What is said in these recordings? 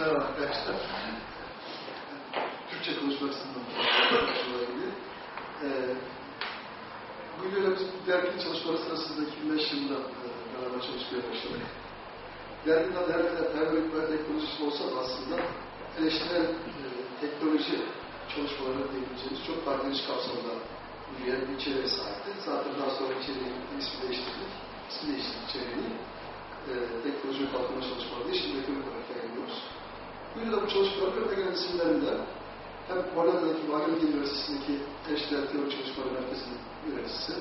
Merhaba arkadaşlar. Türkçe konuşmak istedim. Guido'yla biz dergi çalışmaları sırasında 2005 yılında beraber çalışmaya başladık. Derginin adı her kadar Tailoring Biotechnologies olsa da aslında eleştirel teknoloji çalışmaları diyebileceğimiz çok daha geniş kapsamda yürüyen bir içeriğe sahipti. Zaten daha sonra içeriğin ismi değiştirdik. İsmi değiştirdik içeriğini. Teknoloji ve kalkınma çalışmaları diye şimdi ekonomik olarak yayınlıyoruz. Guido da bu çalışmaları Ruivenkamp seminerlerinde hem Hollanda'daki Ruivenkamp Üniversitesi'ndeki eleştirel teori çalışmaları merkezinin yöneticisi,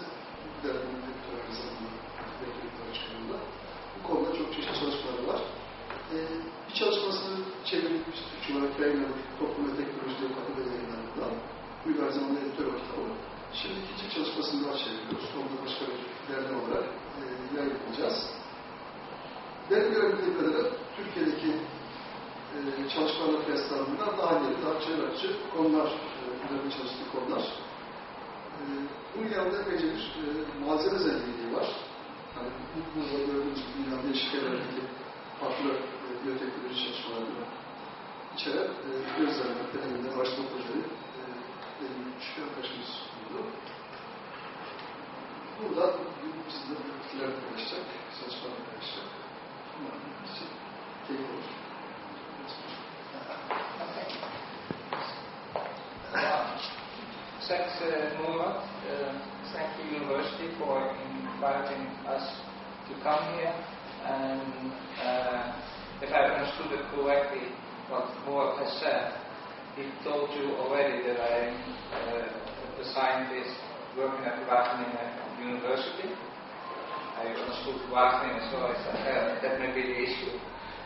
derginin direktörü aynı zamanda direktörlükler açıklarında. Bu konuda çok çeşitli çalışmaları var. Bir çalışmasını çevirdik, biz Türkçe olarak yayınladık. Toplum ve Teknoloji diye kategori yayınlarında. Guido aynı zamanda editör o kitabı. Şimdi ikinci çalışmasını daha çeviriyoruz. Onu da başka bir dergi olarak yayınlayacağız. Benim görebildiğim kadarıyla Türkiye'deki çalışmalarla kıyaslandığında daha yeni, daha çevreci konular, üzerinde çalıştığı konular. Bunun yanında epeyce bir malzeme zenginliği var. Yani burada gördüğünüz gibi dünyanın değişik yerlerindeki farklı biyoteknoloji çalışmalarını içeren gözlemler, deneyimler, araştırma projeleri deneyimlemiş bir arkadaşımız oldu. Burada bizimle bilgiler paylaşacak, çalışmalar paylaşacak. Umarım için keyif olur. Thanks, Mohammed. Thank you, University, for inviting us to come here. And if I understood it correctly, what Mohammed has said, he told you already that I'm a scientist working at Ruivenkamp University. I understood Ruivenkamp, so I said that may be the issue.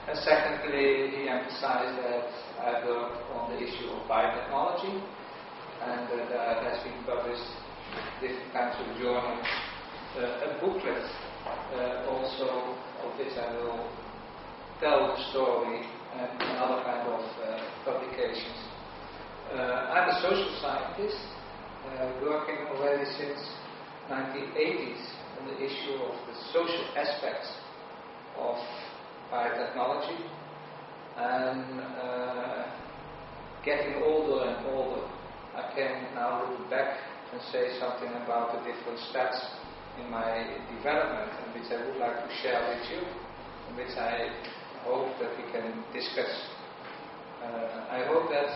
And secondly, he emphasized that I work on the issue of biotechnology, and that has been published in different kinds of journals. A booklet also of which I will tell the story and other kind of publications. I'm a social scientist working already since 1980s on the issue of the social aspects of biotechnology, and getting older and older, I can now look back and say something about the different steps in my development, and which I would like to share with you, and which I hope that we can discuss. I hope that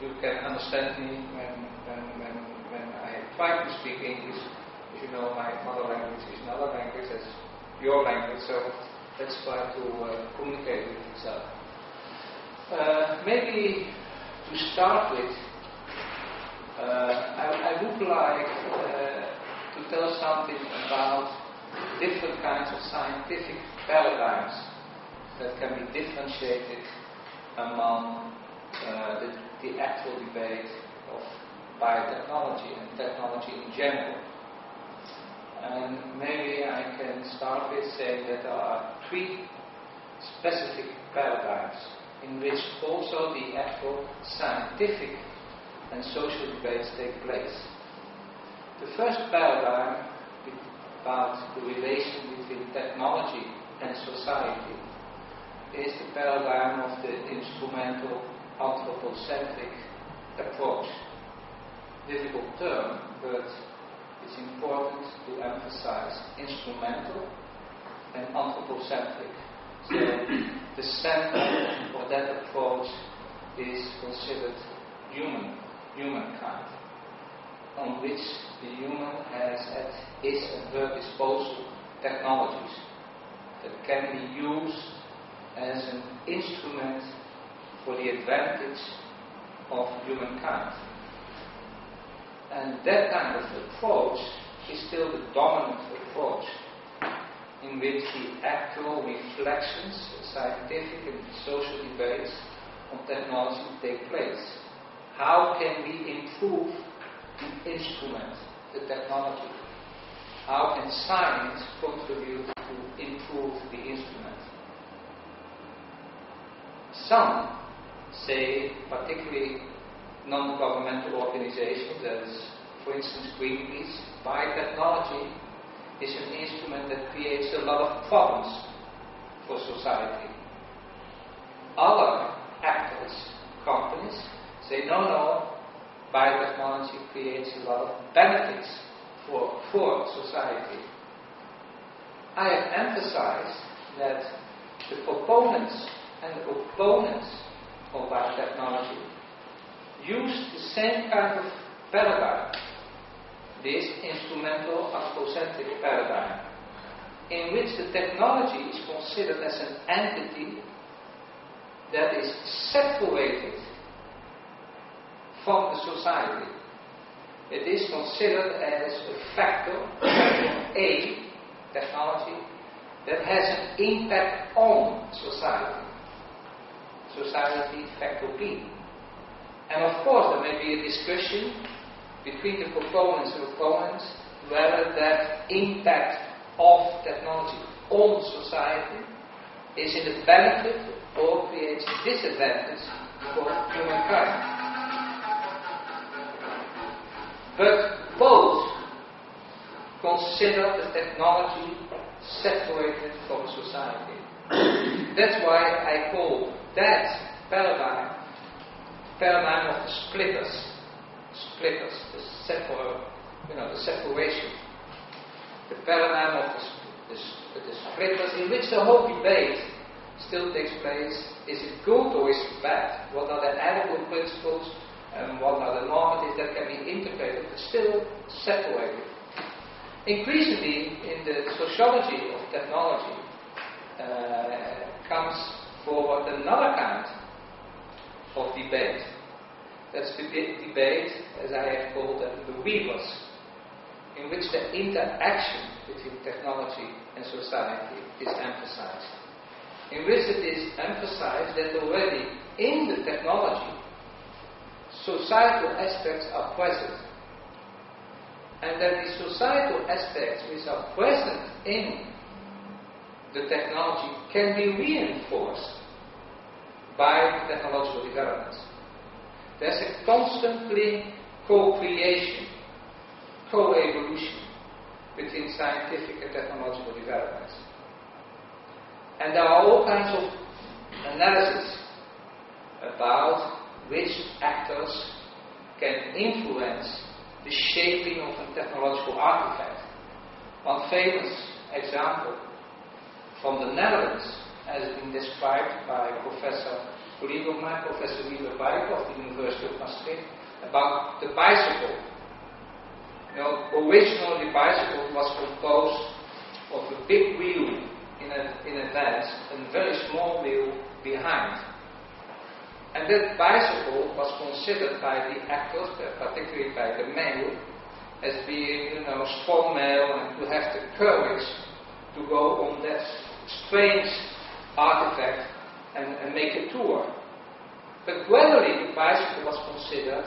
you can understand me when I try to speak English. As you know, my mother language is another language, as your language, so let's try to communicate with each other. Maybe to start with, I would like to tell something about different kinds of scientific paradigms that can be differentiated among the actual debate of biotechnology and technology in general. And maybe I can start with saying that there are three specific paradigms in which also the actual scientific and social debates take place. The first paradigm about the relation between technology and society is the paradigm of the instrumental anthropocentric approach. Difficult term, but it's important to emphasize instrumental and anthropocentric. So the center of that approach is considered humankind, on which the human has at his and her disposal technologies that can be used as an instrument for the advantage of humankind. And that kind of approach is still the dominant approach, in which the actual reflections, scientific and social debates on technology take place. How can we improve the instrument, the technology? How can science contribute to improve the instrument? Some say, particularly non-governmental organizations, as for instance Greenpeace, biotechnology is an instrument that creates a lot of problems for society. Other say, no, biotechnology creates a lot of benefits for society. I have emphasized that the proponents and the opponents of biotechnology use the same kind of paradigm, this instrumental anthropocentric paradigm, in which the technology is considered as an entity that is separated from the society. It is considered as a factor, A, technology, that has an impact on society. Society, factor B. And of course there may be a discussion between the proponents and opponents whether that impact of technology on society is in the benefit or creates disadvantage for humankind. But both consider the technology separated from society. That's why I call that paradigm of the splitters, the separation. The paradigm of the splitters, in which the whole debate still takes place. Is it good or is it bad? What are the ethical principles and what are the normatives that can be integrated but still separated? Increasingly in the sociology of technology comes forward another kind of debate. That's the debate, as I have called them, the weavers, in which the interaction between technology and society is emphasized. In which it is emphasized that already in the technology, societal aspects are present. And that the societal aspects which are present in the technology can be reinforced by technological developments. There's a constantly co-creation, co-evolution between scientific and technological developments. And there are all kinds of analysis about which actors can influence the shaping of a technological artifact. One famous example from the Netherlands has been described by Professor Ruivenkamp, Professor Guido of the University of Maastricht, about the bicycle. Originally the bicycle was composed of a big wheel in advance and a very small wheel behind. And that bicycle was considered by the actors, particularly by the male, as being, strong male and to have the courage to go on that strange artifact and make a tour. But gradually the bicycle was considered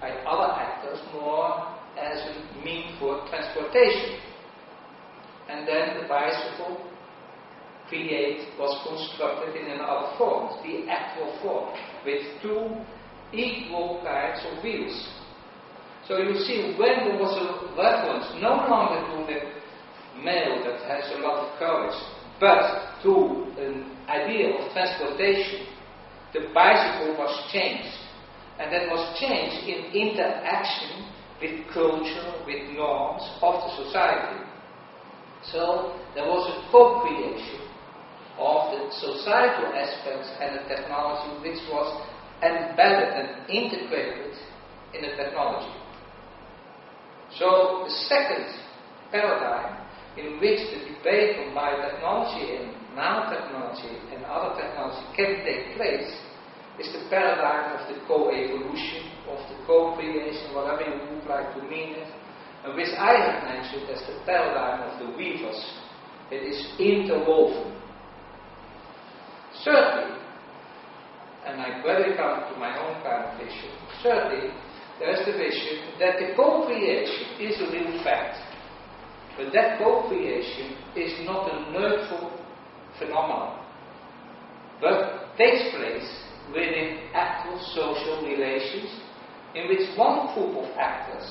by other actors more as a mean for transportation. And then the bicycle was constructed in another form, the actual form, with two equal kinds of wheels. So you see, when there was a reference no longer to the male that has a lot of courage, but to an idea of transportation, the bicycle was changed. And that was changed in interaction with culture, with norms of the society. So there was a co-creation of the societal aspects and the technology which was embedded and integrated in the technology. So the second paradigm in which the debate on biotechnology and nanotechnology and other technology can take place is the paradigm of the co-evolution, of the co-creation, whatever you would like to mean it, and which I have mentioned as the paradigm of the weavers. It is interwoven. Certainly, and I gradually come to my own kind of vision, certainly there is the vision that the co-creation is a real fact, but that co-creation is not a neutral phenomenon, but takes place within actual social relations in which one group of actors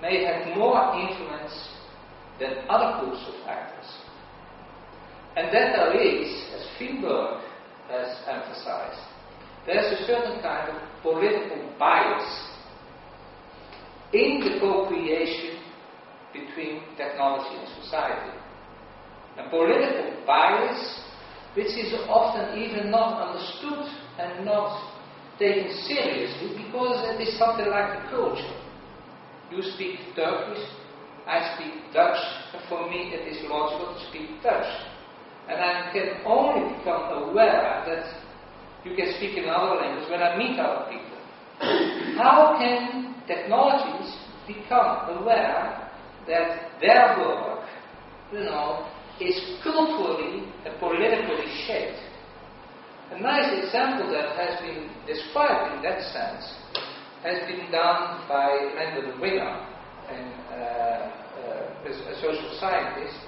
may have more influence than other groups of actors. And that there is, as Feinberg has emphasized, there's a certain kind of political bias in the co-creation between technology and society. A political bias which is often even not understood and not taken seriously because it is something like a culture. You speak Turkish, I speak Dutch, and for me it is logical to speak Dutch. And I can only become aware that you can speak in another language when I meet other people. How can technologies become aware that their work, is culturally and politically shaped? A nice example that has been described in that sense has been done by Lyndon Winger, a social scientist,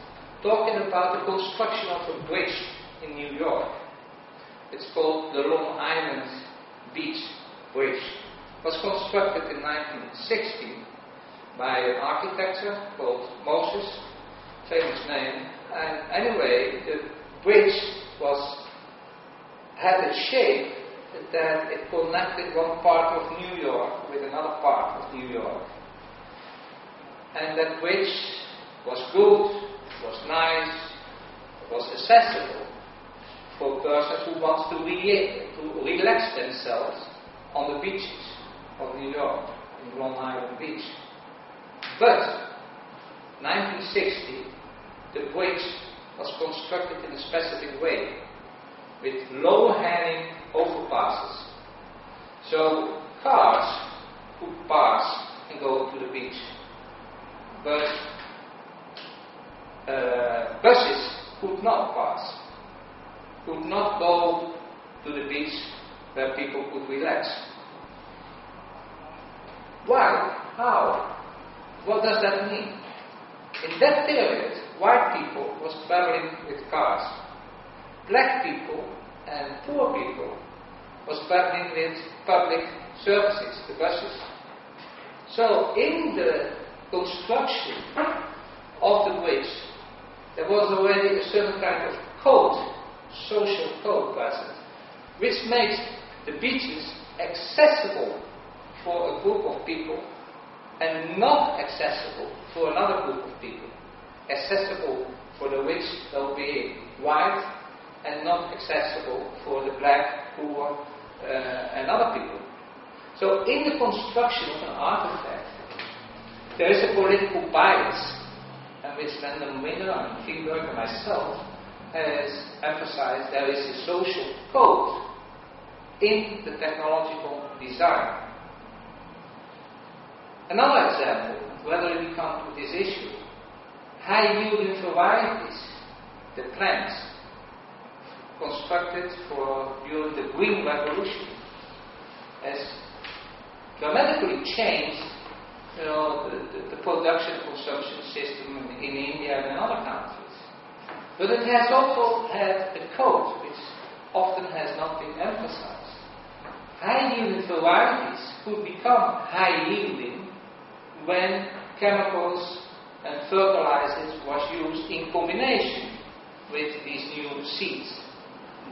talking about the construction of a bridge in New York. It's called the Long Island Beach Bridge. It was constructed in 1960 by an architect called Moses, famous name. And anyway, the bridge had a shape that it connected one part of New York with another part of New York. And that bridge was good, was nice, was accessible for persons who want to relax themselves on the beaches of New York, in Long Island Beach. But 1960, the bridge was constructed in a specific way, with low-hanging overpasses. So cars could pass and go to the beach, but buses could not pass, could not go to the beach where people could relax. Why? How? What does that mean? In that period, white people was traveling with cars. Black people and poor people was traveling with public services, the buses. So in the construction of the bridge, there was already a certain kind of code, social code present, which makes the beaches accessible for a group of people and not accessible for another group of people. Accessible for the rich, though being white, and not accessible for the black, poor, and other people. So in the construction of an artifact, there is a political bias, and which Lyndon Winger and Fingberg and myself has emphasized there is a social code in the technological design. Another example, whether we come to this issue, high-yielding varieties, the plants constructed during the Green Revolution, has dramatically changed the production consumption system in India and in other countries. But it has also had a code which often has not been emphasized. High-yielding varieties could become high-yielding when chemicals and fertilizers was used in combination with these new seeds.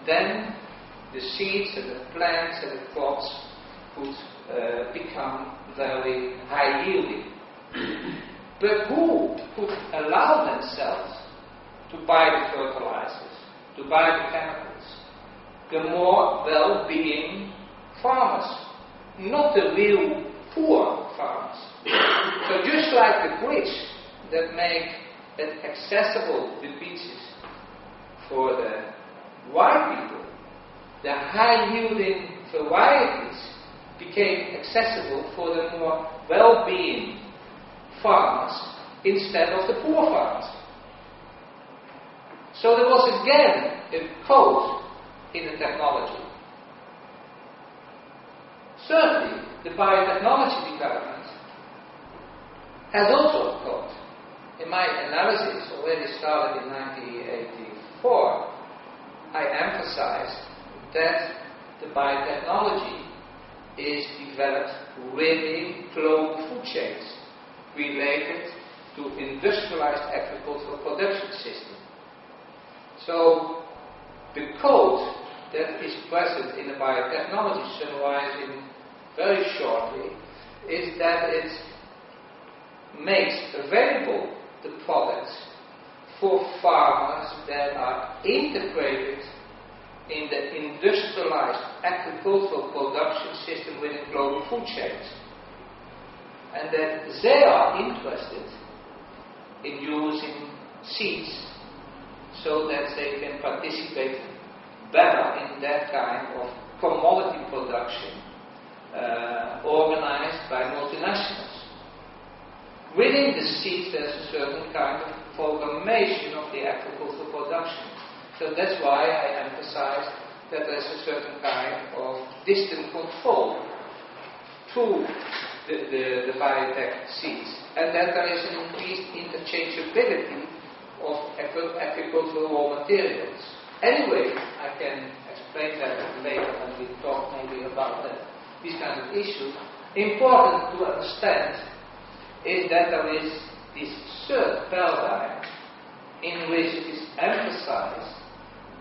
Then the seeds and the plants and the crops could become very high yielding. But who could allow themselves to buy the fertilizers, to buy the chemicals? The more well-being farmers, not the real poor farmers. So just like the bridge that make it accessible, the beaches, for the white people, the high-yielding varieties became accessible for the more well-being farmers instead of the poor farmers. So there was again a code in the technology. Certainly, the biotechnology development has also a code. In my analysis, already started in 1984, I emphasized that the biotechnology is developed within global food chains related to industrialized agricultural production system. So the code that is present in the biotechnology, summarizing very shortly, is that it makes available the products for farmers that are integrated in the industrialized agricultural production system within global food chains. And that they are interested in using seeds so that they can participate better in that kind of commodity production organized by multinationals. Within the seeds there's a certain kind of programmation of the agricultural production. So that's why I emphasize that there's a certain kind of distant control through the biotech seeds, and that there is an increased interchangeability of agricultural raw materials. Anyway, I can explain that later when we talk maybe about these kind of issues. Important to understand is that there is this third paradigm in which it is emphasized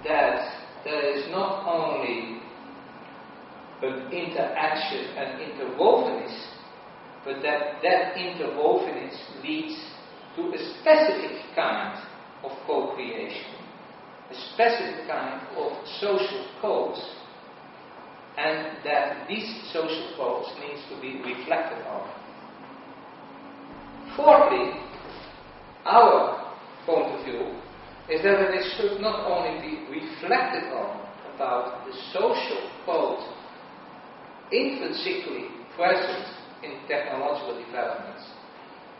that there is not only an interaction and interwovenness, but that interwovenness leads to a specific kind of co-creation, a specific kind of social codes, and that these social codes needs to be reflected on. Fourthly, our point of view is that it should not only be reflected on about the social code intrinsically present in technological developments,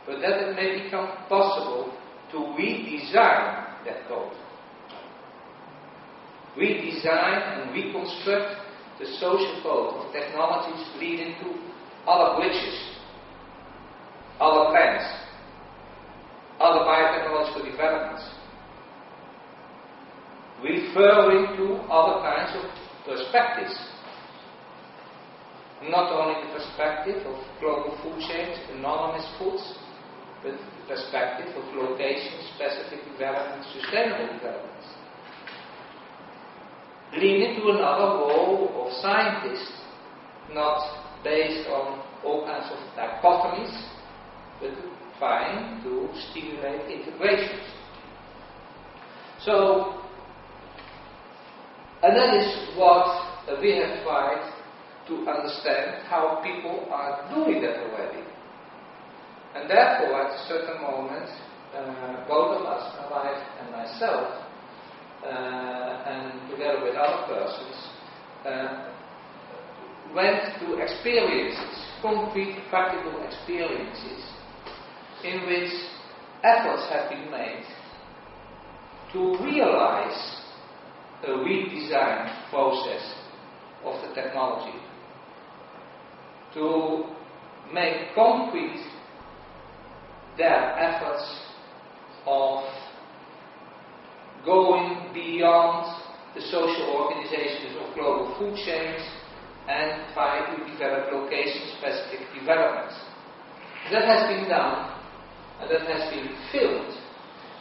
but that it may become possible to redesign that code. Redesign and reconstruct the social code of technologies leading to other bridges, other plans, other biotechnological developments, referring to other kinds of perspectives. Not only the perspective of global food chains, anonymous foods, but the perspective of location-specific development, sustainable developments. Leading to another role of scientists, not based on all kinds of dichotomies, but trying to stimulate integrations. So, and that is what we have tried to understand how people are doing that already. And therefore, at a certain moment, both of us, my wife and myself, and together with other persons, went to experiences, concrete, practical experiences, in which efforts have been made to realize a redesign process of the technology, to make concrete their efforts of going beyond the social organizations of global food chains and try to develop location-specific developments. That has been done, and that has been filmed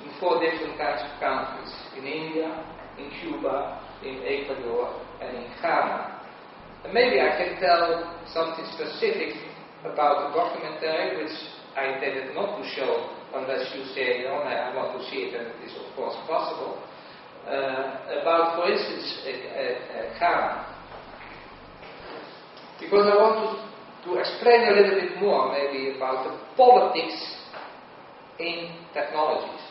in 4 different kinds of countries: in India, in Cuba, in Ecuador, and in Ghana. And maybe I can tell something specific about the documentary, which I intended not to show unless you say, no, I want to see it, and it is of course possible. About, for instance, Ghana. Because I want to explain a little bit more maybe about the politics in technologies.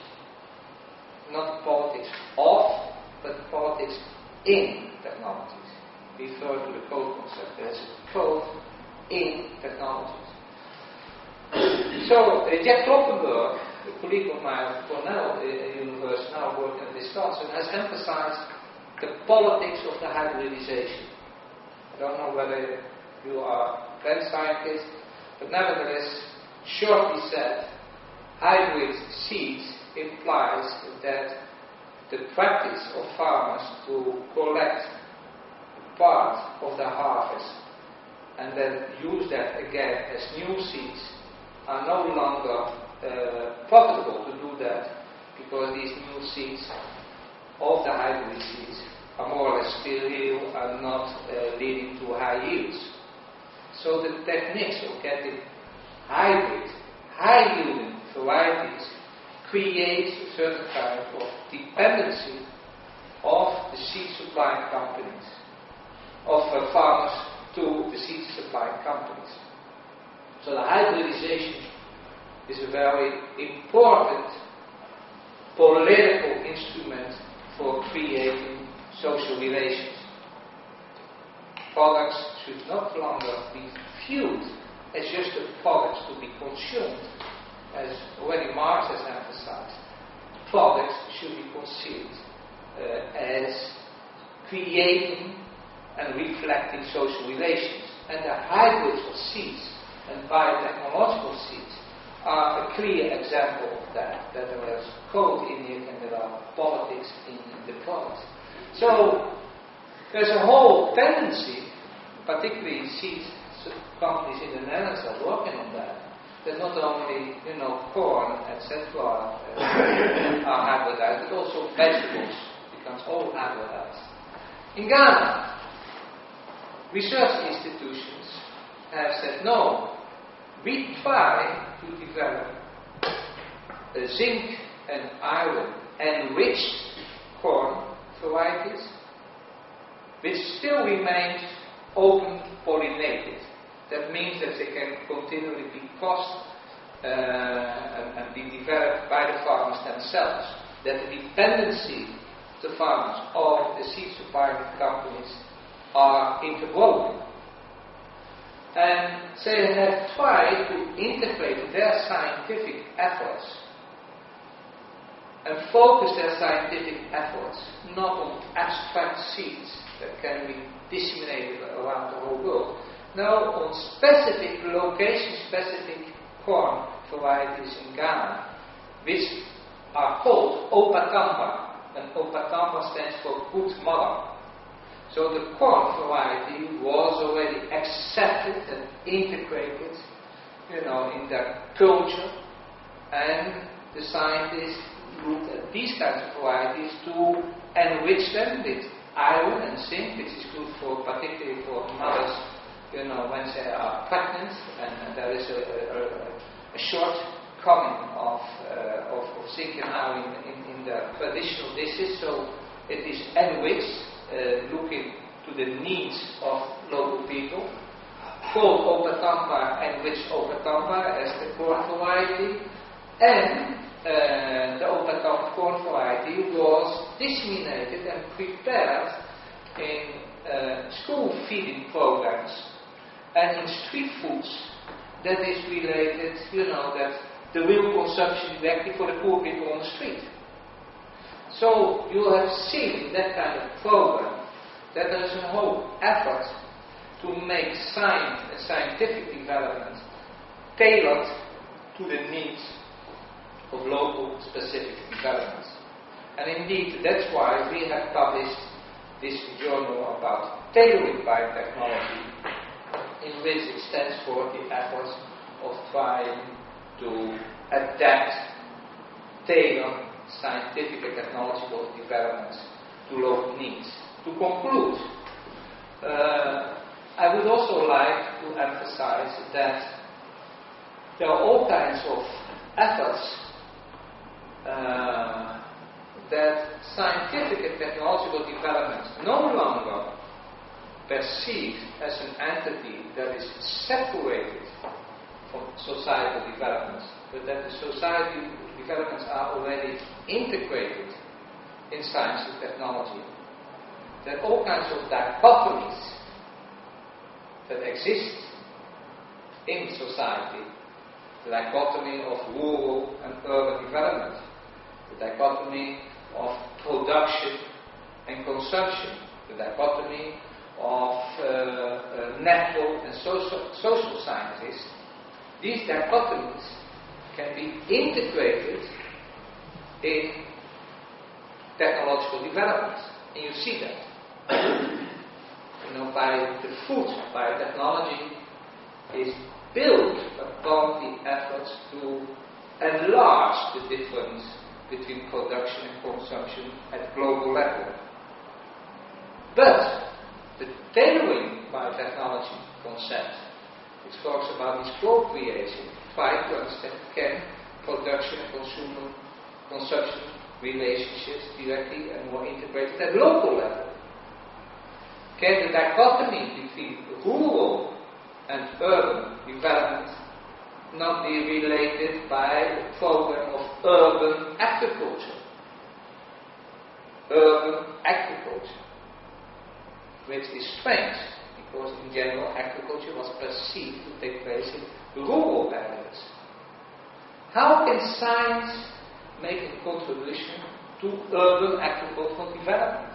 Not the politics of, but the politics in technologies. Refer to the code concept. There's a code in technologies. So, Jack Kloppenberg, a colleague of mine at Cornell University, now working at Wisconsin, has emphasized the politics of the hybridization. I don't know whether you are plant scientists, but nevertheless, shortly said, hybrid seeds implies that the practice of farmers to collect part of the harvest and then use that again as new seeds are no longer profitable to do that, because these new seeds of the hybrid seeds are more or less sterile, are not leading to high yields. So the techniques of getting hybrid, high-yielding varieties create a certain kind of dependency of the seed supplying companies, of farmers to the seed supplying companies. So the hybridization is a very important political instrument for creating social relations. Products should not longer be viewed as just a product to be consumed, as already Marx has emphasized. Products should be conceived as creating and reflecting social relations. And the hybrids of seeds and biotechnological seeds are a clear example of that. That there is code in it and there are politics in the products. So there's a whole tendency, particularly seed companies in the Netherlands are working on that. That not only corn, etc. are hybridized, but also vegetables becomes all hybridized. In Ghana, research institutions have said no. We try to develop zinc and iron enriched corn varieties, which still remain open pollinated. That means that they can continually be crossed and be developed by the farmers themselves. That the dependency of the farmers of the seed supplying companies are interwoven. And they have tried to integrate their scientific efforts and focus their scientific efforts not on abstract seeds that can be disseminated around the whole world, now on specific, location-specific corn varieties in Ghana, which are called Opatamba, and Opatamba stands for good mother. So the corn variety was already accepted and integrated, in their culture, and the scientists looked at these kinds of varieties to enrich them with iron and zinc, which is good particularly for mothers, when they are pregnant, and there is a shortcoming of zinc and iron in the traditional dishes, so it is enriched, looking to the needs of local people, called Opatamba, enriched Opatamba as the corn variety, and the Opatamba corn variety was disseminated and prepared in school feeding programs and in street foods that is related, that the real consumption directly for the poor people on the street. So you have seen in that kind of program that there is a whole effort to make science and scientific development tailored to the needs of local specific developments. And indeed, that's why we have published this journal about tailoring biotechnology, in which it stands for the efforts of trying to adapt, tailor scientific and technological developments to local needs. To conclude, I would also like to emphasize that there are all kinds of efforts that scientific and technological development no longer perceived as an entity that is separated from societal developments, but that the society developments are already integrated in science and technology. There are all kinds of dichotomies that exist in society. The dichotomy of rural and urban development, the dichotomy of production and consumption, the dichotomy of natural and social sciences. These dichotomies can be integrated in technological development, and you see that. By the food, biotechnology is built upon the efforts to enlarge the difference between production and consumption at global level. But the tailoring biotechnology concept, which talks about this co-creation, try to understand can production and consumption relationships directly and more integrated at local level. Can the dichotomy between rural and urban development not be related by a program of urban agriculture? Urban agriculture, which is strange, because in general agriculture was perceived to take place in rural areas. How can science make a contribution to urban agricultural development?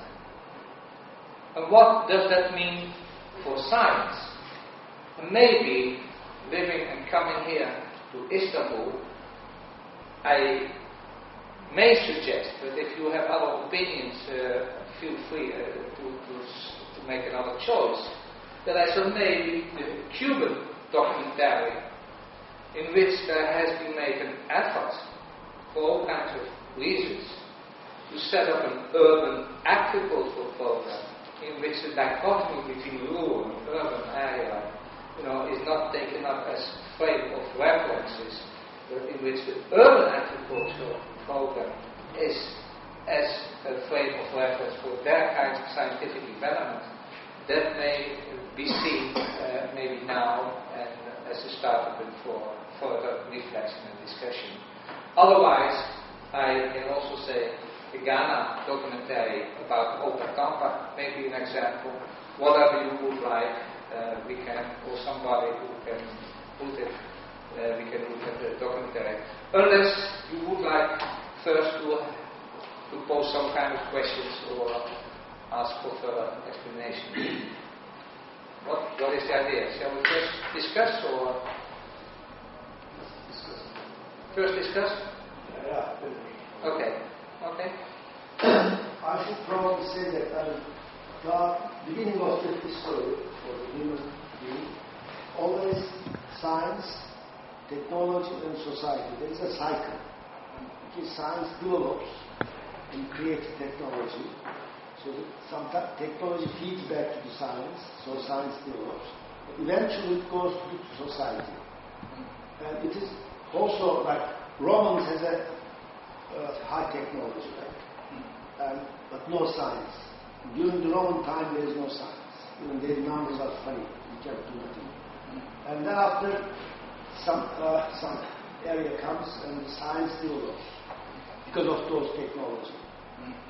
And what does that mean for science? And maybe living and coming here to Istanbul, I may suggest that if you have other opinions, feel free to make another choice. That I saw maybe the Cuban documentary, in which there has been made an effort for all kinds of reasons to set up an urban agricultural program in which the dichotomy between rural and urban area, is not taken up as frame of references, but in which the urban agricultural program is as a frame of reference for their kinds of scientific development. That may be seen maybe now and as a starting point for further reflection and discussion. Otherwise, I can also say the Ghana documentary about Ruivenkamp may be an example. Whatever you would like, we can, or somebody who can put it, we can look at the documentary. Unless you would like first to pose some kind of questions or ask for further explanation. What is the idea? Shall we first discuss or? First discuss? Yeah. Okay. I should probably say that the beginning of the history for the human being, always science, technology and society. There is a cycle. Science develops and creates technology. So sometimes technology feeds back to the science, so science develops. But eventually it goes to society. And it is also like Romans has a high technology, right? But no science. During the Roman time there is no science. Even their numbers are funny. You can't do nothing. And then after some area comes and science develops because of those technology.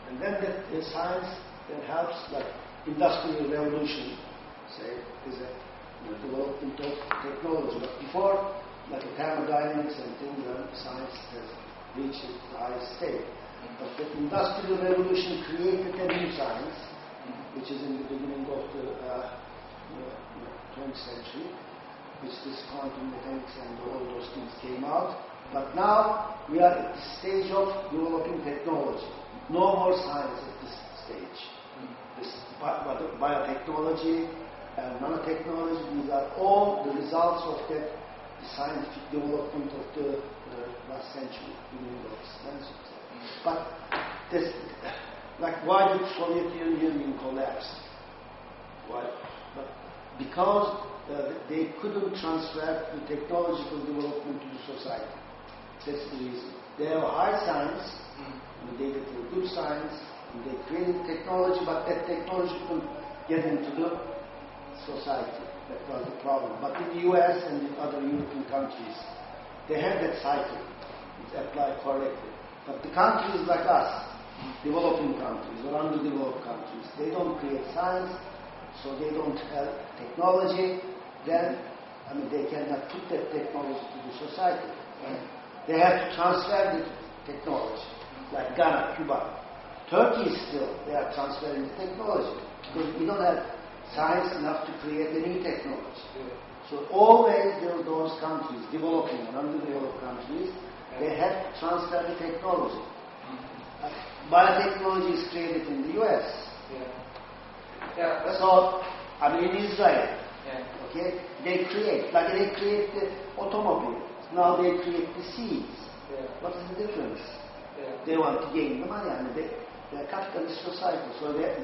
And then the science that helps, like industrial revolution, say, is a development of technology. But before, like thermodynamics and things, science has reached the highest state. But the industrial revolution created a new science, which is in the beginning of the 20th century, which this quantum mechanics and all those things came out. But now we are at the stage of developing technology. No more science at this stage. This biotechnology and nanotechnology, these are all the results of the scientific development of the last century, beginning of this century. But this, like, why did the Soviet Union collapse? Why? But because they couldn't transfer the technological development to the society. That's the reason. They have high science, and they get good science, and they created technology, but that technology couldn't get into the society. That was the problem. But in the US and in other European countries, they have that cycle. It's applied correctly. But the countries like us, developing countries or underdeveloped countries, they don't create science, so they don't have technology. Then, they cannot put that technology to the society. Right? They have to transfer the technology, like Ghana, Cuba. Turkey is still, they are transferring the technology, because we don't have science enough to create a new technology. So always there are those countries, developing and underdeveloped countries, they have to transfer the technology. Biotechnology is created in the US. So, in Israel, okay, they create the automobile. Now they create the seeds. What is the difference? They want to gain the money. They're capitalist society, so they have to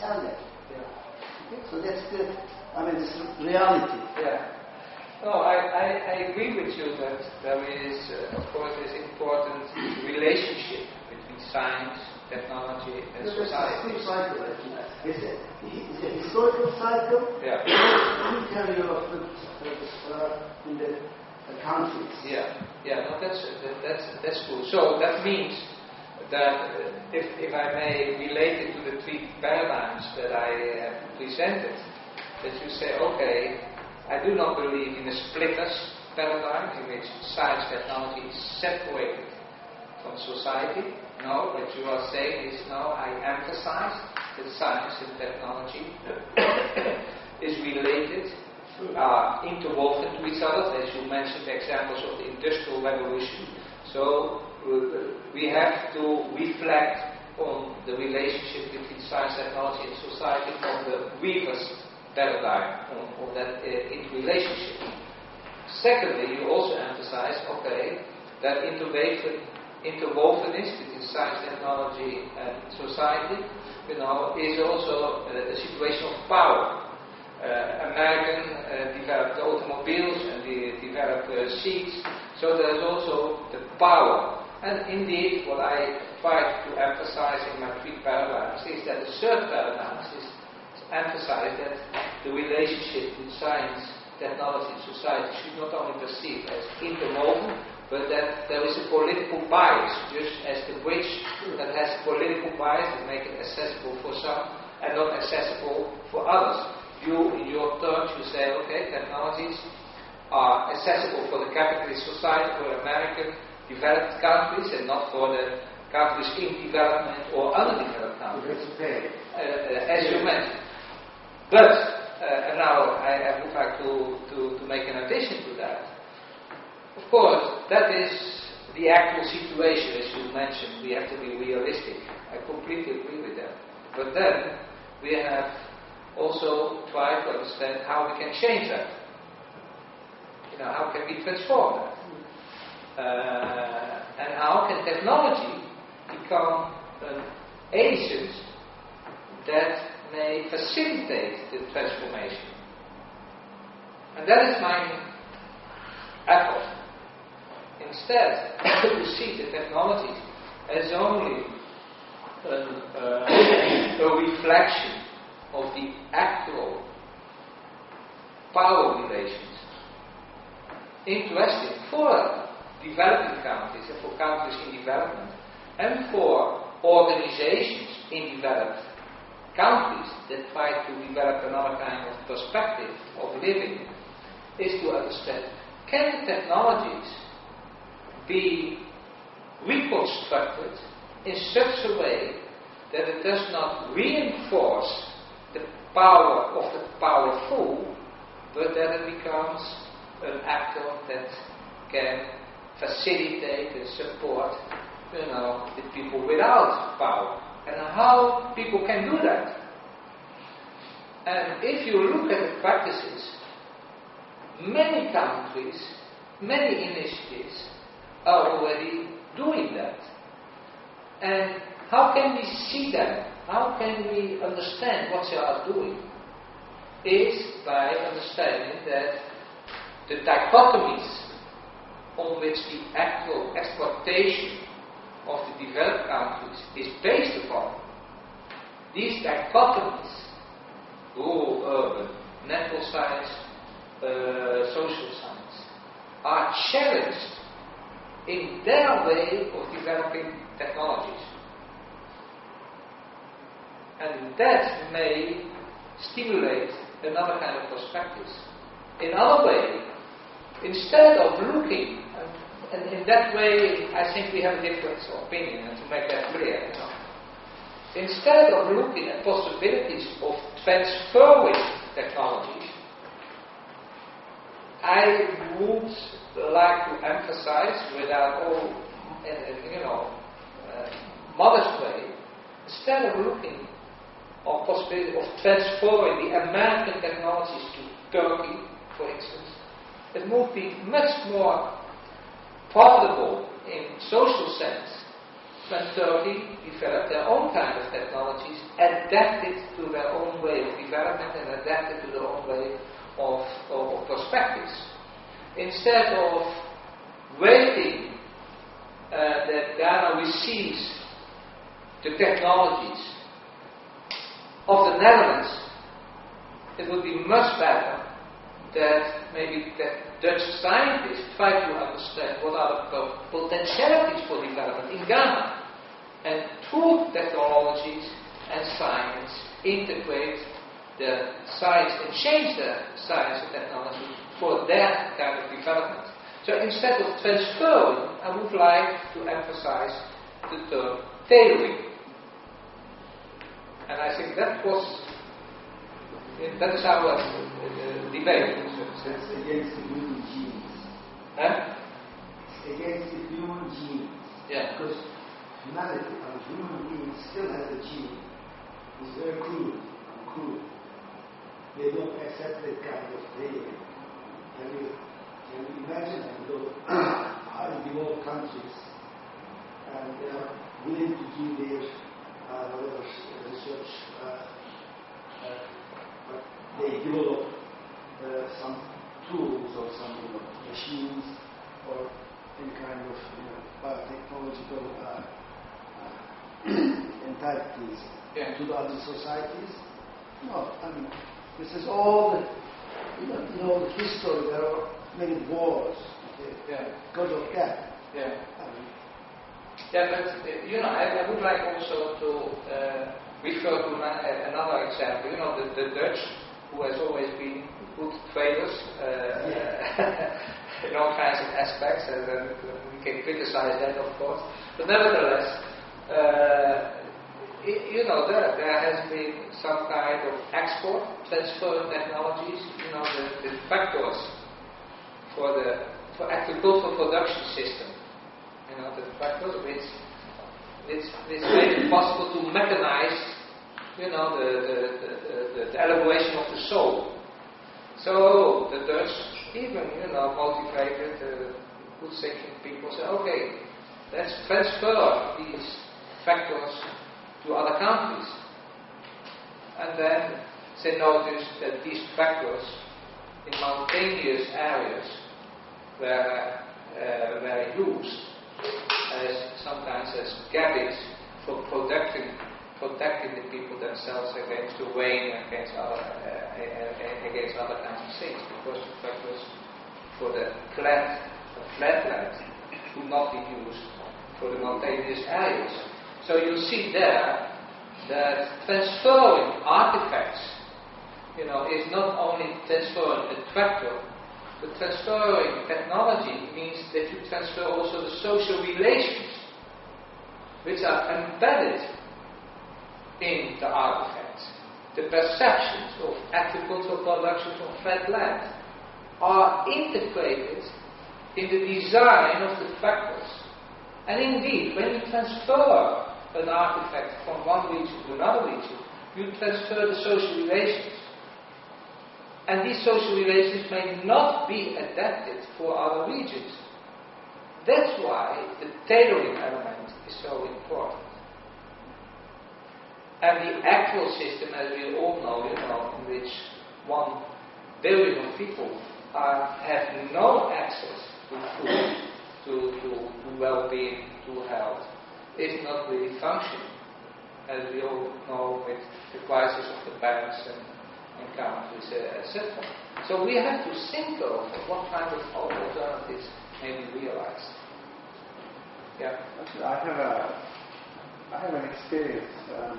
sell that. Okay? So that's the, this reality. Yeah. No, I agree with you that there is, of course, this important relationship between science, technology, and society. It's a cycle, actually. It's a historical cycle. Yeah. Interior of the in the countries. Yeah. Yeah. No, that's cool. So that means that if I may relate it to the three paradigms that I have presented, that you say, okay, I do not believe in a splitters paradigm in which science technology is separated from society. No, what you are saying is, no, I emphasize that science and technology is related, interwoven to each other, as you mentioned examples of the Industrial Revolution. So we have to reflect on the relationship between science, technology and society from the Weaver's paradigm, on that interrelationship. Secondly, you also emphasize, okay, that interwovenness between science, technology and society, is also a situation of power. American developed automobiles and they developed seats, so there's also the power. And indeed, what I try to emphasize in my three paradigms is that the third paradigm is emphasize that the relationship with science, technology, and society should not only be perceived as interwoven, but that there is a political bias, just as the bridge that has political bias that make it accessible for some and not accessible for others. You, in your terms, you say, okay, technologies are accessible for the capitalist society, for American developed countries, and not for the countries in development or underdeveloped countries, as you mentioned. But, and now I would like to make an addition to that. Of course, that is the actual situation, as you mentioned. We have to be realistic. I completely agree with that. But then, we have also tried to understand how we can change that. How can we transform that? And how can technology become an agent that may facilitate the transformation? And that is my effort. Instead, to see the technologies as only a reflection of the actual power relations, interesting for developing countries and for countries in development, and for organizations in developed countries that try to develop another kind of perspective of living, is to understand, can the technologies be reconstructed in such a way that it does not reinforce the power of the powerful, but that it becomes an actor that can facilitate and support, the people without power, and how people can do that. And if you look at the practices, many countries, many initiatives are already doing that. And how can we see them? How can we understand what they are doing? Is by understanding that the dichotomies on which the actual exploitation of the developed countries is based upon, these dichotomies, rural, urban, natural science, social science, are challenged in their way of developing technologies. And that may stimulate another kind of perspectives. In other way, instead of looking, and in that way I think we have a different opinion, and to make that clear, instead of looking at possibilities of transferring technologies, I would like to emphasize, without all, modest way, instead of looking on possibility of transferring the American technologies to Turkey, for instance, it would be much more profitable in social sense 2030 develop their own kind of technologies, adapted to their own way of development and adapted to their own way of perspectives. Instead of waiting that Ghana receives the technologies of the Netherlands, it would be much better that maybe that Dutch scientists try to understand what are the potentialities for development in Ghana, and through technologies and science integrate the science and change the science and technology for their kind of development. So instead of transferring, I would like to emphasize the term tailoring. And I think that is our debate. It's against the human genes. Huh? It's against the human genes. Yeah. Because humanity, human beings still has a gene. It's very cruel and cruel. They don't accept that kind of tailoring. Can you imagine highly developed countries, and they are willing to give their research, but they develop some tools or some machines or any kind of biotechnological entities to the other societies. No, I mean, this is all the, the history. There are many wars because of that. Yeah. Yeah, but I would like also to refer to another example. The Dutch, who has always been good traders in all kinds of aspects, and we can criticize that, of course. But nevertheless, there has been some kind of export, transfer of technologies. The factors for agricultural production system. The factors which make it possible to mechanize, the elaboration of the soil. So the Dutch, even motivated, good thinking people, say, okay, let's transfer these factors to other countries. And then they noticed that these factors in mountainous areas were used sometimes as garbage for protecting the people themselves against the rain, against other kinds of things, because the factors for the flatland would not be used for the mountainous areas. So you see there that transferring artifacts, is not only transferring a tractor, but transferring technology means that you transfer also the social relations which are embedded in the artifacts. The perceptions of agricultural productions on flat land are integrated in the design of the factors. And indeed, when you transfer an artifact from one region to another region, you transfer the social relations. And these social relations may not be adapted for other regions. That's why the tailoring element is so important. And the actual system, as we all know, in which 1 billion of people have no access to food, to well-being, to health, is not really functioning, as we all know, with the crisis of the banks and countries, etc. So we have to think of what kind of alternatives may be realized. Yeah. I have an experience of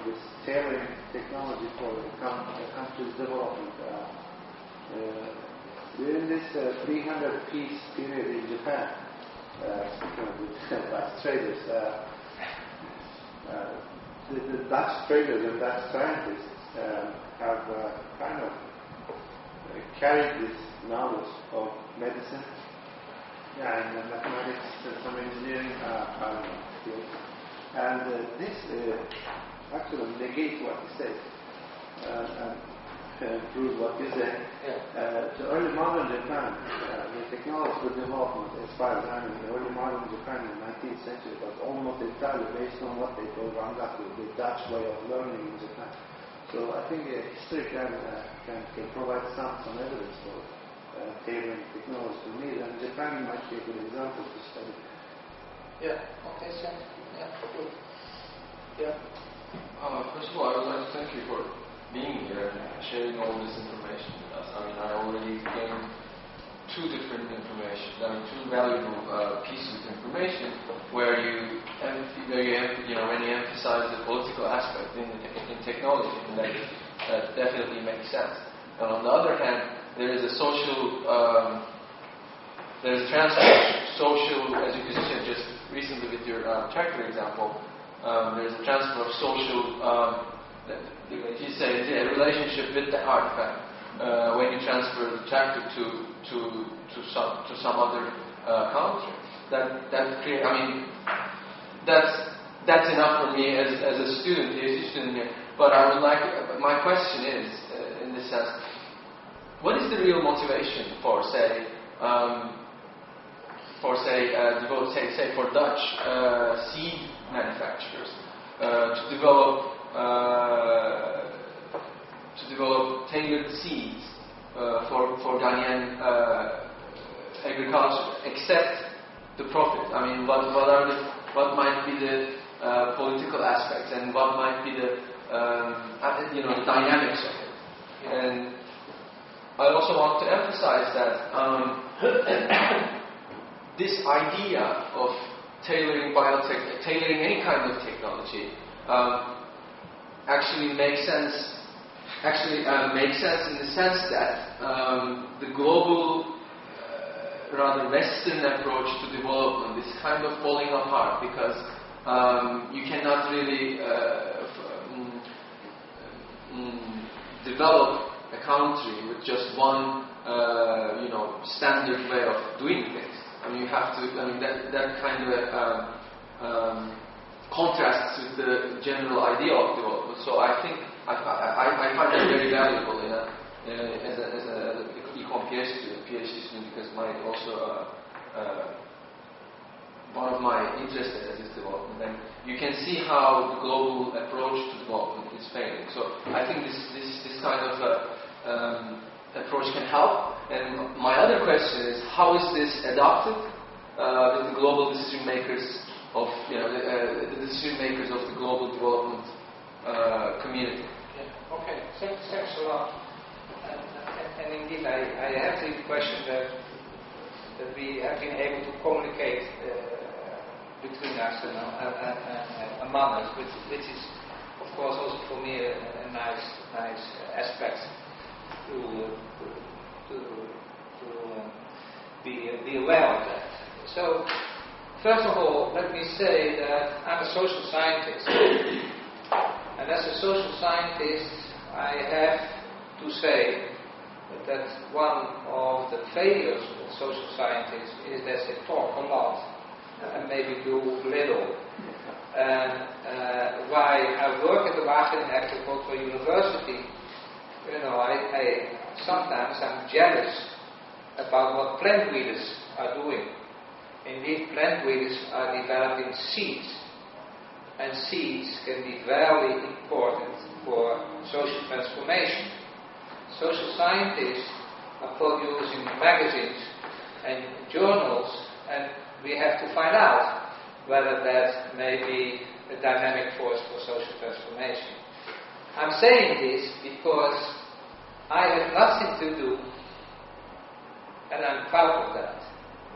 this tailoring technology for the country's development. During this 300-piece period in Japan, with Dutch traders, the Dutch traders and Dutch scientists have kind of carried this knowledge of medicine and mathematics and some engineering fields. And this actually negates what he said. prove what you say. The early modern Japan, the technological development, as far as I know, the early modern Japan in the 19th century was almost entirely based on what they call rangaku, the Dutch way of learning in Japan. So I think history can provide some evidence for tailoring technological needs, and Japan might be a good example to study. Okay, sir. Good. First of all, I would like to thank you for being here and sharing all this information with us. I mean, I already gained two valuable pieces of information where when you emphasize the political aspect in technology, and that definitely makes sense. And on the other hand, there is a there's a transfer of social, as you said just recently with your tractor example. There's a transfer of social, you say, relationship with the artifact. When you transfer the tractor to some other country, that create. I mean, that's enough for me as a student, PhD student here. But I would like. My question is, in this sense, what is the real motivation for for Dutch seed manufacturers to develop tailored seeds for Ghanaian agriculture, except the profit? I mean, what might be the political aspects, and what might be the the dynamics of it? And I also want to emphasize that this idea of tailoring any kind of technology actually makes sense in the sense that the global, rather Western approach to development is kind of falling apart, because you cannot really develop a country with just one standard way of doing things. I mean, you have to. I mean, that kind of contrasts with the general idea of development. So I think I find it very valuable as an econ PhD student, because one of my interests is development, and you can see how the global approach to development is failing. So I think this kind of approach can help. And my other question is, how is this adopted with the global decision makers of the decision makers of the global development community? Okay, thanks a lot. And indeed, I have the impression that we have been able to communicate between us and among us, which is, of course, also for me a nice aspect to be aware of that. So, first of all, let me say that I'm a social scientist, and as a social scientist, I have to say that one of the failures of social scientists is that they talk a lot and maybe do little. And while I work at the Wageningen Agricultural University, sometimes I'm jealous about what plant breeders are doing. Indeed, plant breeders are developing seeds, and seeds can be very important for social transformation. Social scientists are producing magazines and journals, and we have to find out whether that may be a dynamic force for social transformation. I'm saying this because I have nothing to do, and I'm proud of that,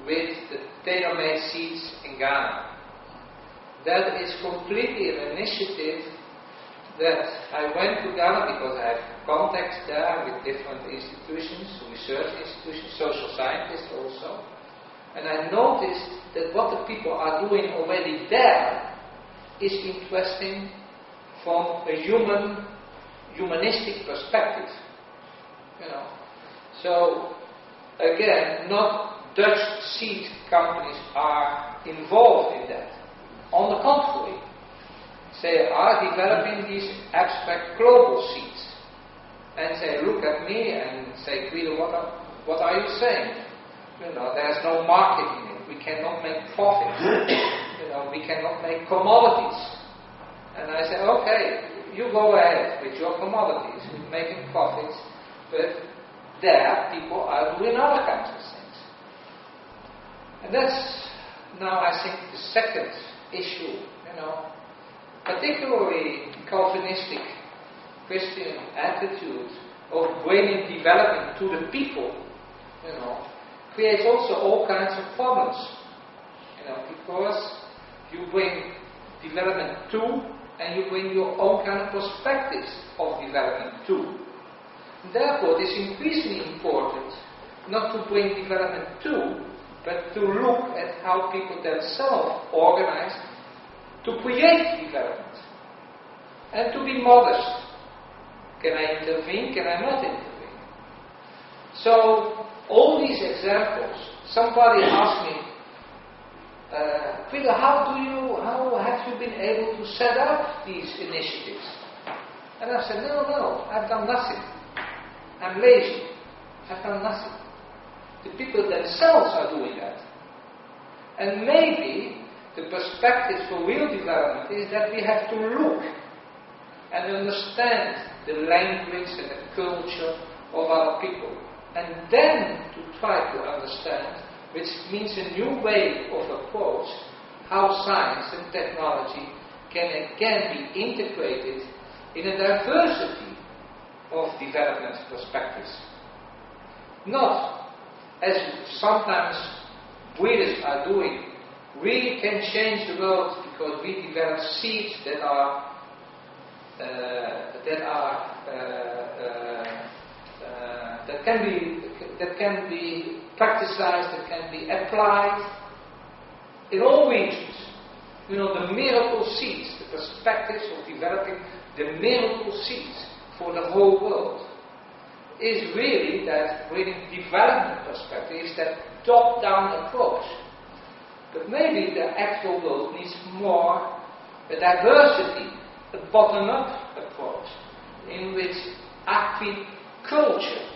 with the tailor-made seeds in Ghana. That is completely an initiative that I went to Ghana because I have contacts there with different institutions, research institutions, social scientists also. And I noticed that what the people are doing already there is interesting from a humanistic perspective. So again, not Dutch seed companies are involved in that. On the contrary, they are developing these abstract global seeds. and say, look at me and say, Guido, what are you saying? There's no market in it. We cannot make profit. We cannot make commodities. And I say, okay, you go ahead with your commodities, with making profits, but there people are doing other kinds of things. And that's now, I think, the second issue, particularly Calvinistic Christian attitude of bringing development to the people, creates also all kinds of problems, because you bring development to, and you bring your own kind of perspectives of development to. And therefore, it is increasingly important not to bring development to, but to look at how people themselves organize to create development. And to be modest. Can I intervene? Can I not intervene? So, all these examples, somebody asked me, Guido, how have you been able to set up these initiatives? And I said, no, I've done nothing. I'm lazy. I've done nothing. The people themselves are doing that. And maybe the perspective for real development is that we have to look and understand the language and the culture of our people. And then to try to understand, which means a new way of approach, how science and technology can again be integrated in a diversity of development perspectives. Not, as sometimes breeders are doing, we can change the world because we develop seeds that can be practiced, that can be applied in all regions. The miracle seeds, the perspectives of developing the miracle seeds for the whole world is really that bringing development perspective, is that top-down approach. But maybe the actual world needs more a diversity, a bottom-up approach, in which agriculture,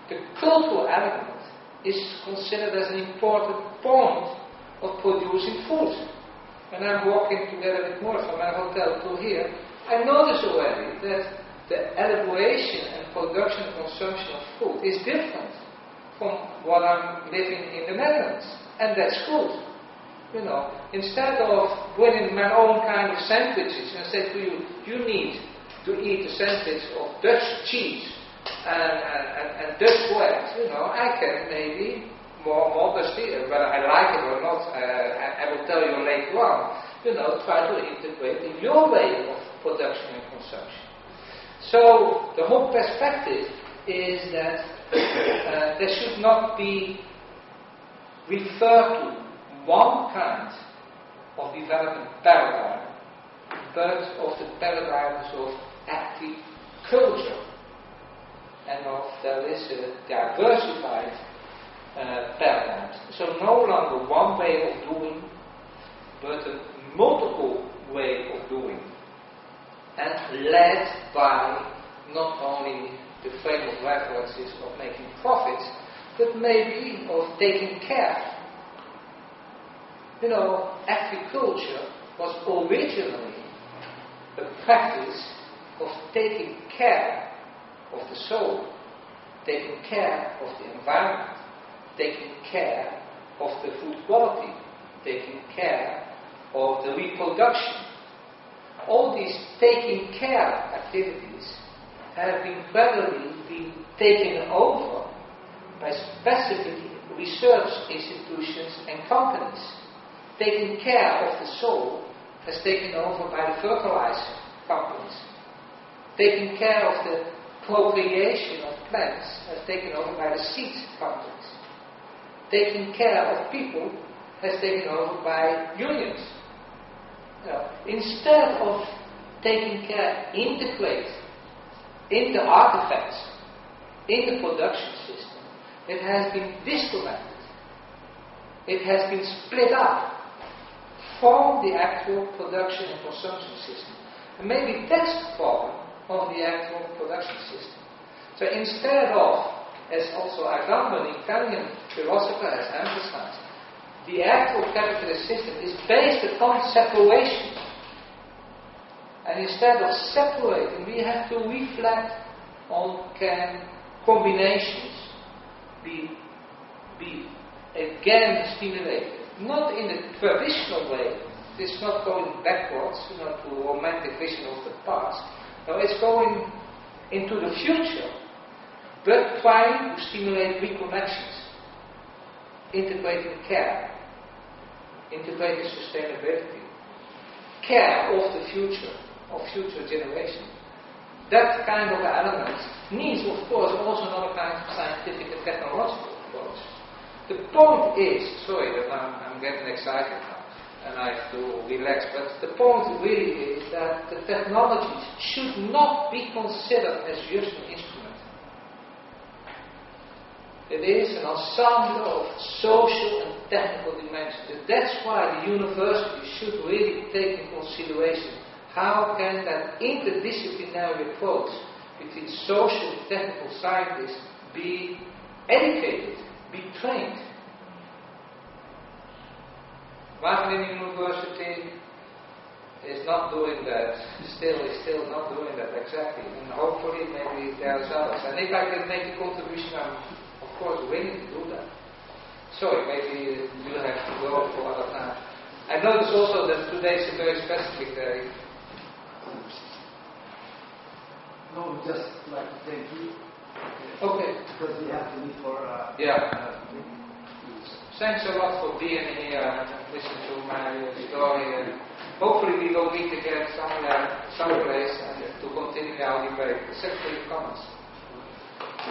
the cultural element, is considered as an important point of producing food. When I'm walking together with Moore from my hotel to here, I notice already that the elaboration and production and consumption of food is different from what I'm living in the Netherlands. And that's good. Instead of bringing my own kind of sandwiches and say to you, you need to eat a sandwich of Dutch cheese and Dutch bread, I can maybe more modestly, whether I like it or not, I will tell you later on, try to integrate in your way of production and consumption. So the whole perspective is that there should not be referred to one kind of development paradigm, but of the paradigms of agriculture, and there is a diversified paradigms. So no longer one way of doing, but a multiple way of doing, and led by not only the frame of references of making profits, but maybe of taking care. Agriculture was originally a practice of taking care of the soil, taking care of the environment, taking care of the food quality, taking care of the reproduction. All these taking care activities have been gradually taken over by specific research institutions and companies. Taking care of the soil has taken over by the fertilizer companies. Taking care of the procreation of plants has taken over by the seed companies. Taking care of people has taken over by unions. Instead of taking care, integrate in the artifacts, in the production system, it has been disconnected. It has been split up from the actual production and consumption system. And maybe that's the problem of the actual production system. So instead of, as also Agamben, an Italian philosopher, has emphasized, the actual capitalist system is based upon separation. And instead of separating, we have to reflect on can combinations be again stimulated. Not in the traditional way. It's not going backwards, to a romantic vision of the past. No, it's going into the future, but trying to stimulate reconnections, integrating care, integrating sustainability, care of the future, of future generations. That kind of element needs, of course, also another kind of scientific and technological approach. The point is, sorry that I'm getting excited now, and I have to relax, but the point really is that the technologies should not be considered as just an instrument. It is an ensemble of social and technical dimensions. And that's why the university should really take in consideration how can that interdisciplinary approach between social and technical scientists be educated, be trained. Wageningen University is not doing that, is still not doing that exactly, and hopefully maybe there's others. And if I can make a contribution, I'm of course willing to do that. Sorry, maybe you have to go for other time. I notice also that today is a very specific day. No, we just like to thank you. Okay. Because we have to meet for Thanks a lot for being here and listening to my story. And hopefully we will meet again someplace and to continue our debate. Except for your comments.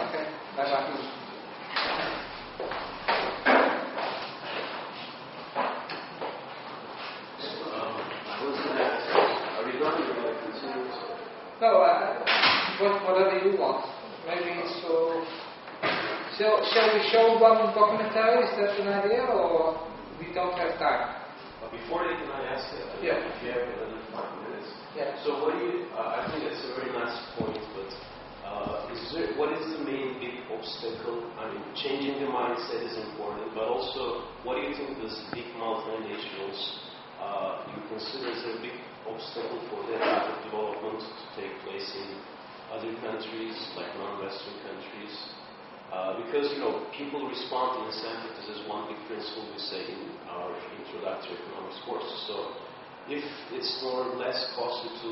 Okay. Bye bye. No, whatever you want. Maybe it's so. Shall we show one documentary? Is that an idea, or we don't have time? Before that, can I ask you if you have another 5 minutes? Yeah. So what do you? I think that's a very nice point, but what is the main big obstacle? I mean, changing the mindset is important, but also, what do you think these big multinationals you consider as a big obstacle for that type of development to take place in other countries, like non-Western countries? Because, people respond to incentives as one big principle we say in our introductory economics courses. So, if it's more or less costly to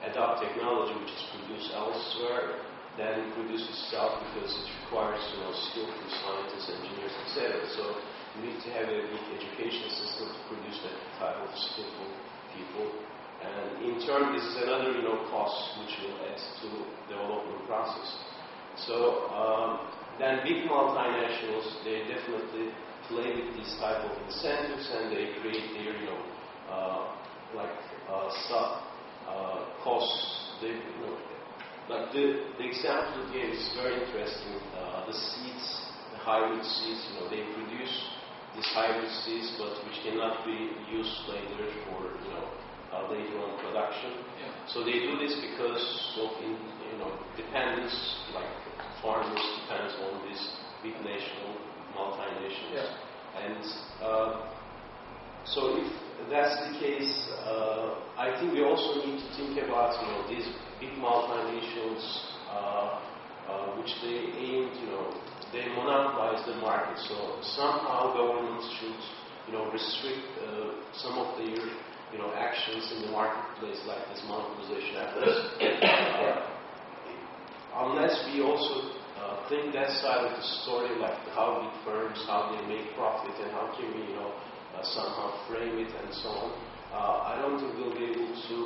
adopt technology which is produced elsewhere than produce itself, because it requires, skillful scientists, engineers, etc. So, you need to have a big education system to produce that type of skillful people. And in turn, this is another, cost which will add to the development process. So, then big multinationals, they definitely play with these type of incentives and they create their, sub costs. Like the example you gave is very interesting. The seeds, the hybrid seeds, they produce these hybrid seeds, but which cannot be used later for, later on production. Yeah. So they do this because of, dependence, like farmers depends on these big multinationals. Yeah. And so if that's the case, I think we also need to think about, these big multinationals, which they aim, they monopolize the market. So somehow governments should, restrict some of their, actions in the marketplace, like this monopolization efforts. Unless we also think that side of the story, like how big firms, how they make profit, and how can we, somehow frame it and so on. I don't think we'll be able to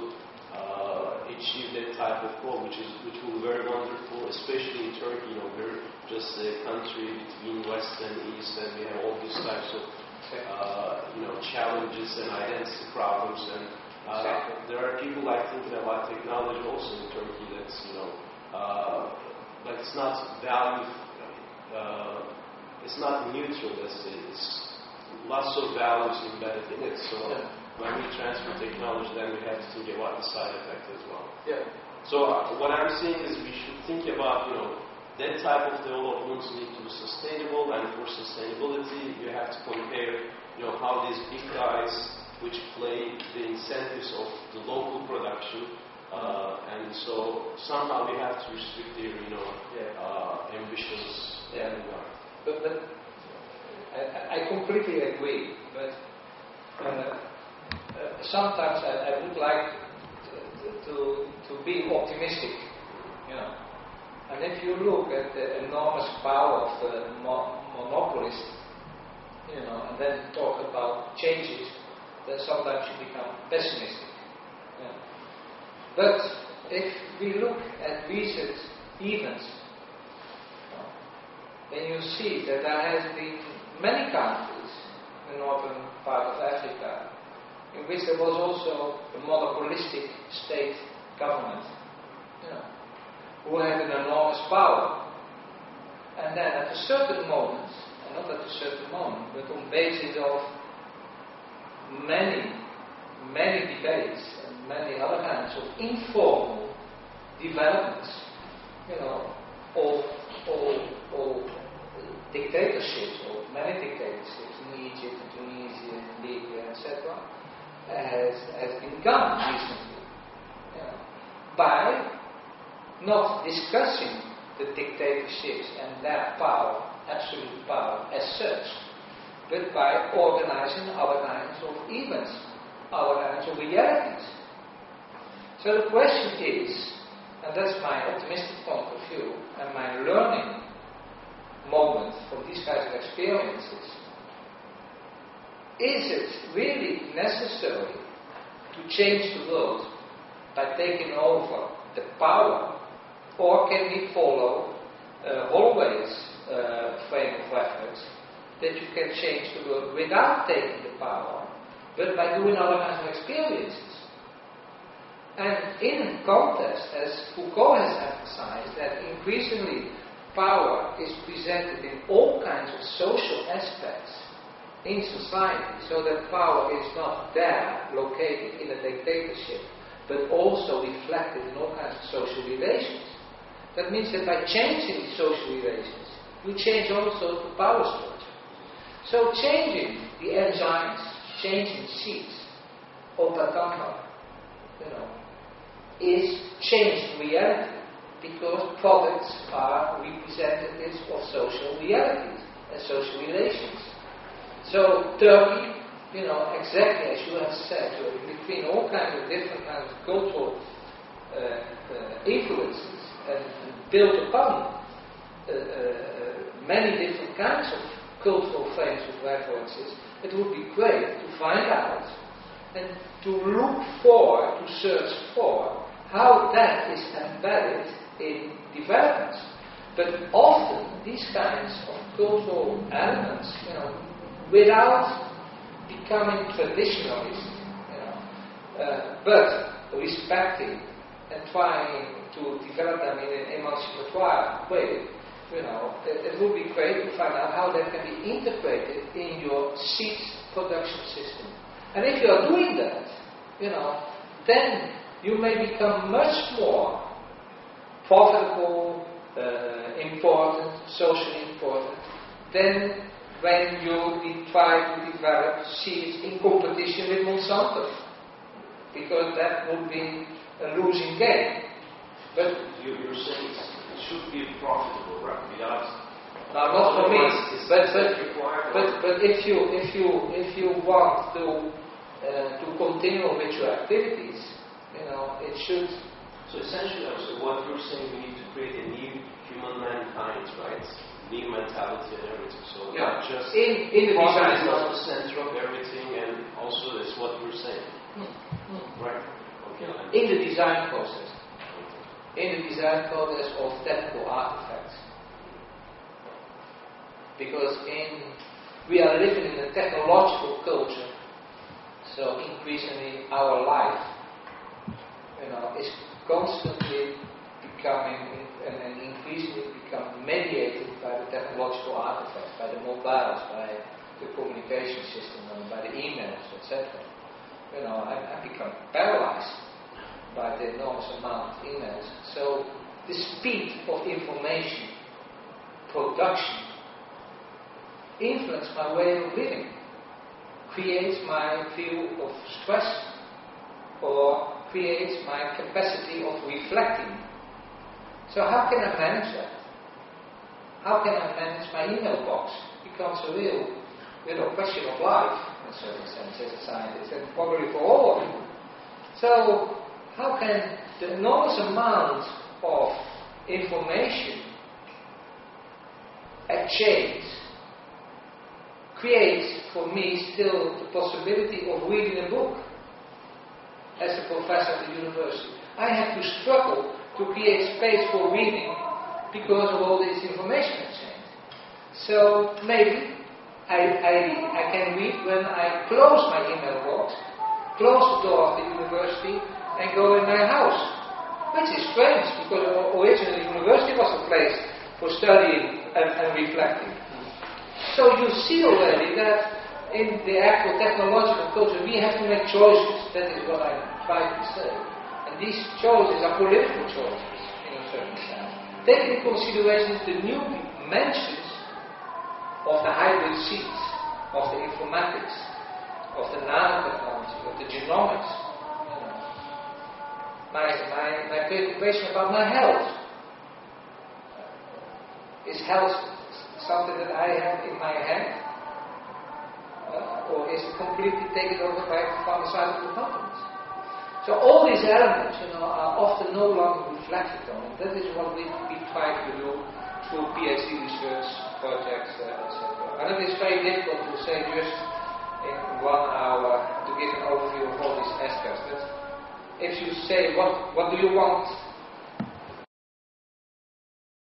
achieve that type of goal, which will be very wonderful, especially in Turkey. We're just a country between West and East, and we have all these types of challenges and identity problems. And there are people like thinking about technology also in Turkey that's but it's not value. It's not neutral. Let's say it's lots of values embedded in it. So when we transfer technology, then we have to think about the side effect as well. Yeah. So what I'm saying is we should think about, that type of developments need to be sustainable, and for sustainability, you have to compare, how these big guys, which play the incentives of the local production, and so somehow we have to restrict their, ambitions. Yeah. But I completely agree. But sometimes I would like to be optimistic, And if you look at the enormous power of the monopolist, and then talk about changes, then sometimes you become pessimistic. But if we look at recent events, then you see that there has been many countries in the northern part of Africa in which there was also a monopolistic state government, who had an enormous power. And then at a certain moment, and not at a certain moment, but on basis of many debates and many other kinds of informal developments, of dictatorships, or many dictatorships in Egypt, Tunisia, Libya, etc., has been gone recently, by not discussing the dictatorships and their power, absolute power as such, but by organizing other kinds of events, other kinds of realities. So the question is, and that's my optimistic point of view, and my learning moment from these kinds of experiences, is it really necessary to change the world by taking over the power, or can we follow Holloway's frame of reference that you can change the world without taking the power, but by doing other kinds of experiences? And in a context, as Foucault has emphasized, that increasingly power is presented in all kinds of social aspects in society, so that power is not there, located in a dictatorship, but also reflected in all kinds of social relations. That means that by changing the social relations, you change also the power structure. So changing the enzymes, changing seeds, opatamba, is changed reality, because products are representatives of social realities and social relations. So Turkey, exactly as you have said, between all kinds of different kinds of cultural influences and built upon many different kinds of cultural frames of references, it would be great to find out and to look for, to search for, how that is embedded in developments. But often these kinds of cultural elements, without becoming traditionalist, but respecting and trying to develop them in an emancipatoire way, it would be great to find out how that can be integrated in your seed production system. And if you are doing that, then you may become much more profitable, important, socially important, than when you try to develop seeds in competition with Monsanto, because that would be a losing game. But you're saying it should be profitable, right? Without not for me. But if you want to continue with your activities, it should. So essentially, what you're saying, we need to create a new human mankind, right? New mentality and everything. So not just in the design is not the center of everything, and also that's what you're saying, right? Okay. In the design process. In the design process of technical artifacts. Because we are living in a technological culture, so increasingly our life, is constantly becoming and increasingly become mediated by the technological artifacts, by the mobiles, by the communication system, and by the emails, etc. I become paralyzed by the enormous amount of emails. So the speed of information production influences my way of living, creates my view of stress, or creates my capacity of reflecting. So how can I manage that? How can I manage my email box? It becomes a real question of life, in a certain sense, as a scientist, and probably for all of you. So how can the enormous amount of information exchange create for me still the possibility of reading a book as a professor at the university? I have to struggle to create space for reading because of all this information exchange. So maybe I can read when I close my email box, close the door of the university, and go in my house. Which is strange, because originally the university was a place for studying and reflecting. So you see already that in the actual technological culture we have to make choices. That is what I try to say. And these choices are political choices, in a certain sense. Taking into consideration the new dimensions of the hybrid seeds, of the informatics, of the nanotechnology, of the genomics. My preoccupation about my health. Is health something that I have in my hand? Or is it completely taken over by pharmaceutical companies? So all these elements, are often no longer reflected on, and that is what we try to do through PhD research projects, etc. And it is very difficult to say just in 1 hour to give an overview of all these aspects. But if you say, what do you want